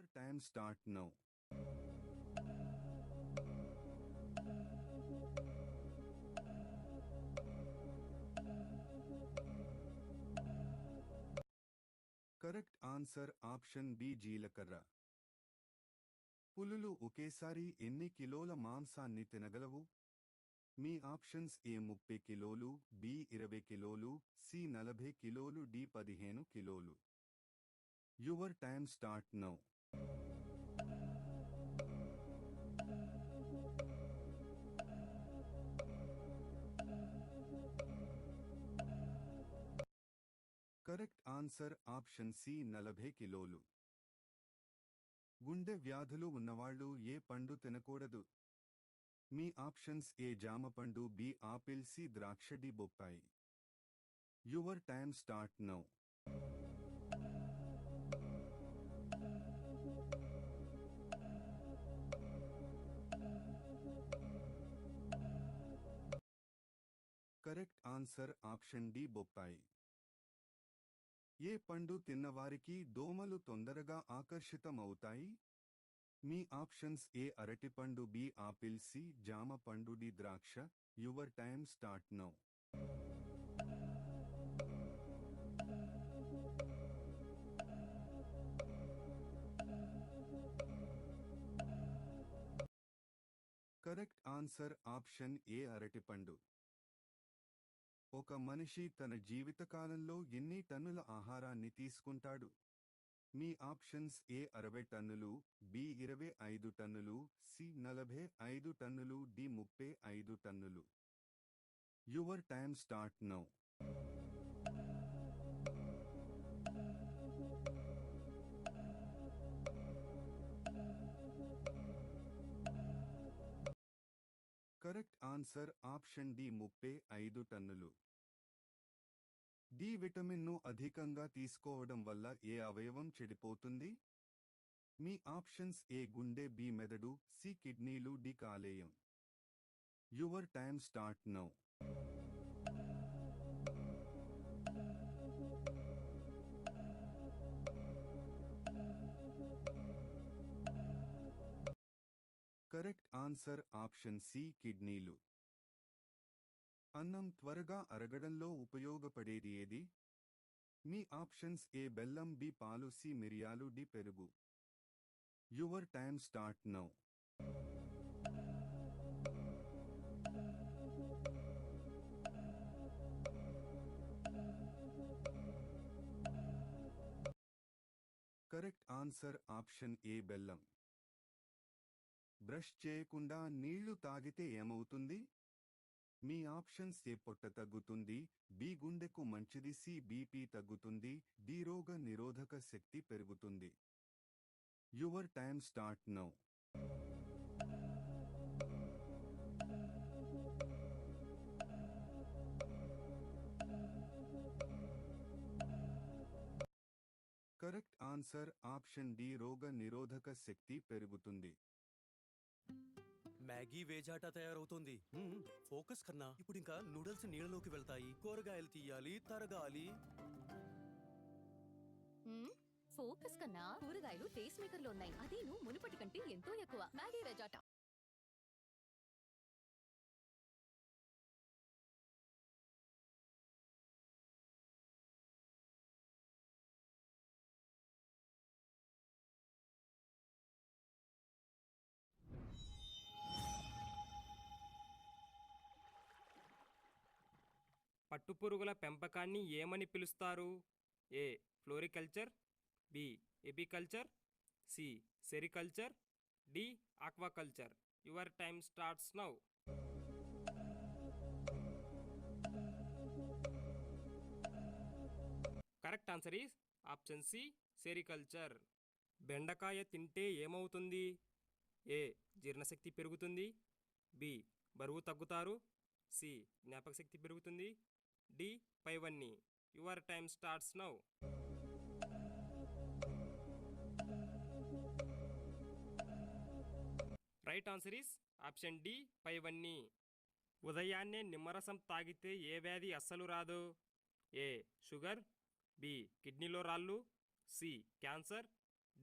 Your time start now. Correct answer option B జీలకర్ర. పులులు ఒకేసారి ఎన్ని కిలోల మాంసాన్ని తినగలవు? మీ ఆప్షన్స్ ఏ 30 కిలోలు, బి 20 కిలోలు, సి 40 కిలోలు, డి 15 కిలోలు. Your time start now. Correct answer option C 40 కిలోలు. గుండె వ్యాధులు ఉన్నవాళ్లు ఏ పండు తినకూడదు? మీ ఆప్షన్స్ ఏ జామపండు, బి ఆపిల్, సి ద్రాక్ష, డి బొప్పాయి. Your time start now. Correct answer option D బొప్పాయి. ఏ పండు తిన్నవారికి దోమలు తొందరగా ఆకర్షితమవుతాయి? మీ ఆప్షన్స్ ఏ అరటిపండు, బి ఆపిల్, సి జామ పండు, డి ద్రాక్ష. Your time start now. Correct answer option A అరటిపండు. ఒక మనిషి తన జీవితకాలంలో ఎన్ని టన్నుల ఆహారాన్ని తీసుకుంటాడు? మీ ఆప్షన్స్ ఏ 60 టన్నులు, బి 25 టన్నులు, సి 45 టన్నులు, డి 35 టన్నులు. Your time start now. Correct answer option D 35 టన్నులు. డి విటమిన్ను అధికంగా తీసుకోవడం వల్ల ఏ అవయవం చెడిపోతుంది? మీ ఆప్షన్స్ ఏ గుండె, బి మెదడు, సి కిడ్నీలు, డి కాలేయం. Your time start now. Correct answer option C కిడ్నీలు. అన్నం త్వరగా అరగడంలో ఉపయోగపడేది ఏది? మీ ఆప్షన్స్ ఏ బెల్లం, బి పాలు, సి మిరియాలు, డి పెరుగు. Your time start now. Correct answer option A బెల్లం. బ్రష్ చేయకుండా నీళ్లు తాగితే ఏమవుతుంది? మీ ఆప్షన్స్ ఏ పొట్ట తగ్గుతుంది, బి గుండెకు మంచిది, సి బీపీ తగ్గుతుంది, డి రోగ నిరోధక శక్తి పెరుగుతుంది. Your time start now. Correct answer option D రోగ నిరోధక శక్తి పెరుగుతుంది. మ్యాగీ వేజాటా తయారవుతోంది. ఫోకస్ కన్నా ఇప్పుడు ఇంకా నూడిల్స్ నీళ్ళలోకి వెళ్తాయి. కూరగాయలు తీయాలి, తరగాలి. ఫోకస్ కన్నా కూరగాయలు టేస్ట్ మేకర్ లో ఉన్నాయి. అది నువ్వు మునుపటి కంటే ఎంతో ఎక్కువ. మ్యాగీ వేజాటా. పట్టుపురుగుల పెంపకాన్ని ఏమని పిలుస్తారు? A floriculture, B apiculture, C sericulture, D aquaculture. Your time starts now. Correct answer is option C sericulture. బెండకాయ తింటే ఏమవుతుంది? ఏ జీర్ణశక్తి పెరుగుతుంది, బి బరువు తగ్గుతారు, సి జ్ఞాపకశక్తి పెరుగుతుంది, డి పైవన్నీ. Your time starts now. Right answer is option D పైవన్నీ. ఉదయాన్నే నిమ్మరసం తాగితే ఏ వ్యాధి అస్సలు రాదు? ఏ షుగర్, బి కిడ్నీలో రాళ్ళు, సి క్యాన్సర్,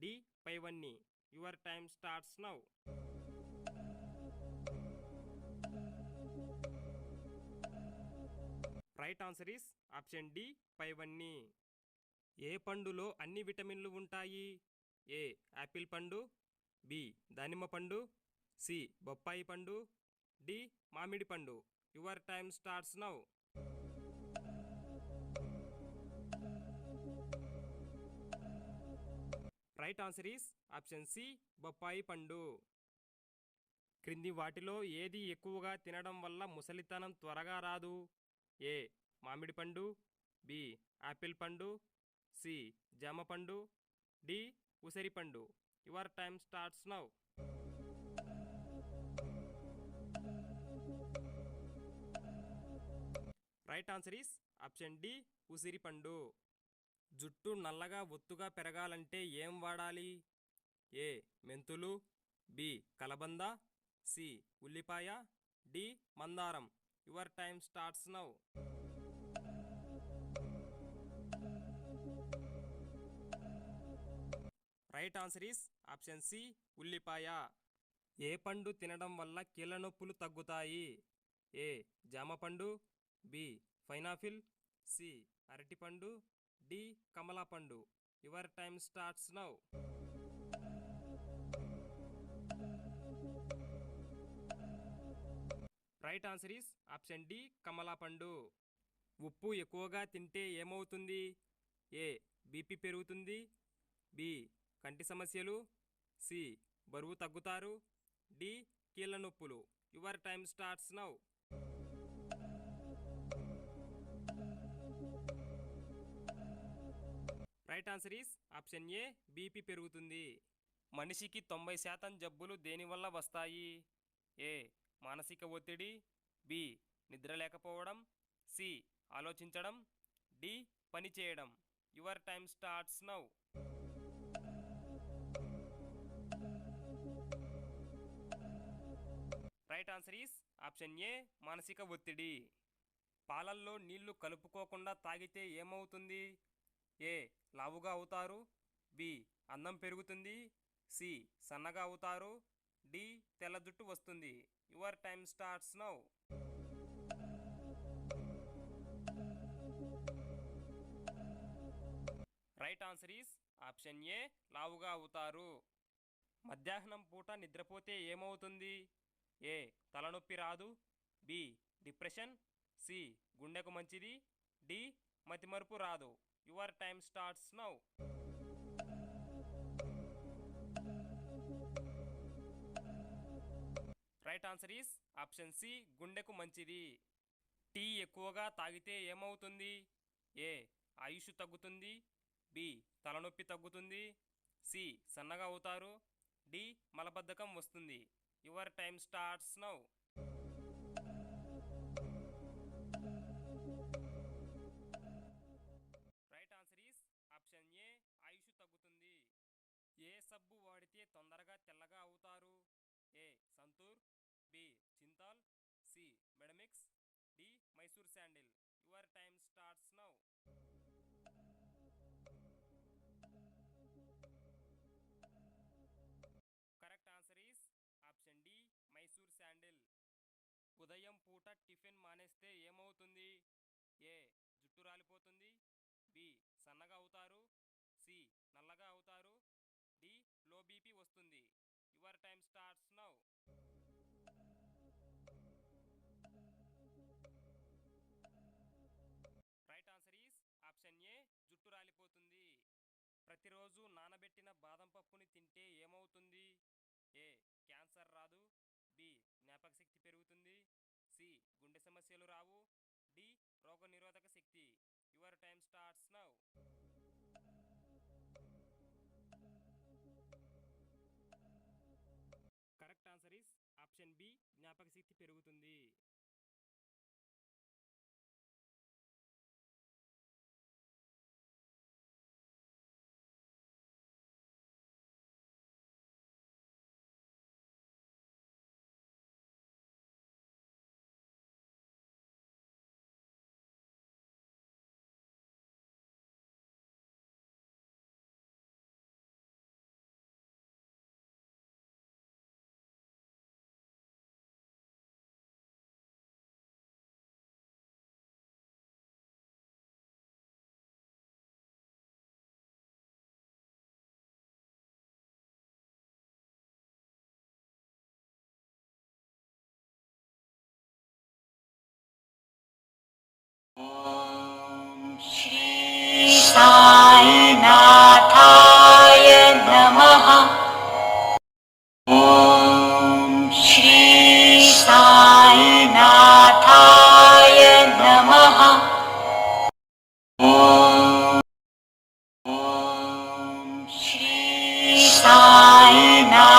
డి పైవన్నీ. Your time starts now. Right answer is option D పైవన్నీ. ఏ పండులో అన్ని విటమిన్లు ఉంటాయి? ఏ యాపిల్ పండు, బి దానిమ్మ పండు, సి బొప్పాయి పండు, డి మామిడి పండు. Your time starts now. Right answer is option C బొప్పాయి పండు. క్రింది వాటిలో ఏది ఎక్కువగా తినడం వల్ల ముసలితనం త్వరగా రాదు? ఏ మామిడి పండు, బి యాపిల్ పండు, సి జామ పండు, డి ఉసిరి పండు. Your time starts now. Right answer is option D ఉసిరి పండు. జుట్టు నల్లగా ఒత్తుగా పెరగాలంటే ఏం వాడాలి? ఏ మెంతులు, బి కలబంద, సి ఉల్లిపాయ, డి మందారం. Your time starts now. Right answer is option C ఉల్లిపాయ. ఏ పండు తినడం వల్ల కీళ్ళ నొప్పులు తగ్గుతాయి? ఏ జామ పండు, బి పైనాపిల్, సి అరటిపండు, డి కమలా పండు. Your time starts now. Right answer is option D కమలా పండు. ఉప్పు ఎక్కువగా తింటే ఏమవుతుంది? ఏ బీపీ పెరుగుతుంది, బి కంటి సమస్యలు, సి బరువు తగ్గుతారు, డి కీళ్ళ నొప్పులు. Your time starts now. Right answer is option A BP పెరుగుతుంది. మనిషికి 90% జబ్బులు దేనివల్ల వస్తాయి? ఏ మానసిక ఒత్తిడి, బి నిద్ర లేకపోవడం, సి ఆలోచించడం, డి పని చేయడం. Your time starts now. Right answer is option ఏ మానసిక ఒత్తిడి. పాలల్లో నీళ్లు కలుపుకోకుండా తాగితే ఏమవుతుంది? ఏ లావుగా అవుతారు, బి అందం పెరుగుతుంది, సి సన్నగా అవుతారు, డి తెల్ల జుట్టు వస్తుంది. Your time starts now. Right answer is option ఏ లావుగా అవుతారు. మధ్యాహ్నం పూట నిద్రపోతే ఏమవుతుంది? ఏ తలనొప్పి రాదు, బి డిప్రెషన్, సి గుండెకు మంచిది, డి మతిమరుపు రాదు. Your time starts now. Right answer is option C గుండెకు మంచిది. టీ ఎక్కువగా తాగితే ఏమవుతుంది? ఏ ఆయుష్ తగ్గుతుంది, బి తలనొప్పి తగ్గుతుంది, సి సన్నగా అవుతారు, డి మలబద్ధకం వస్తుంది. Your time starts now. Right answer is option A ఆయుష్ తగ్గుతుంది. ఏ సబ్బు వాడితే తొందరగా తెల్లగా అవుతారు? A Santoor, B Chintal, C Medimix, D Mysore sandal. Your time starts now. Correct answer is option D Mysore sandal. ఉదయం పూట టిఫిన్ మానేస్తే ఏమవుతుంది? ఏ జుట్టు రాలిపోతుంది, బి సన్నగా అవుతారు, సి నల్లగా అవుతారు, డి లో బీపీ వస్తుంది. Your time starts now. Right answer is option ఏ జుట్టు రాలిపోతుంది. ప్రతిరోజు నానబెట్టిన బాదం పప్పుని తింటే ఏమవుతుంది? ఏ క్యాన్సర్ రాదు, బి జ్ఞాపకశక్తి పెరుగుతుంది, సి గుండె సమస్యలు రావు, డి రోగనిరోధక శక్తి. Your time starts now. Correct answer is option B జ్ఞాపకశక్తి పెరుగుతుంది. साईनाथाय नमः। ॐ श्री साईनाथाय नमः। ॐ श्री साईनाथाय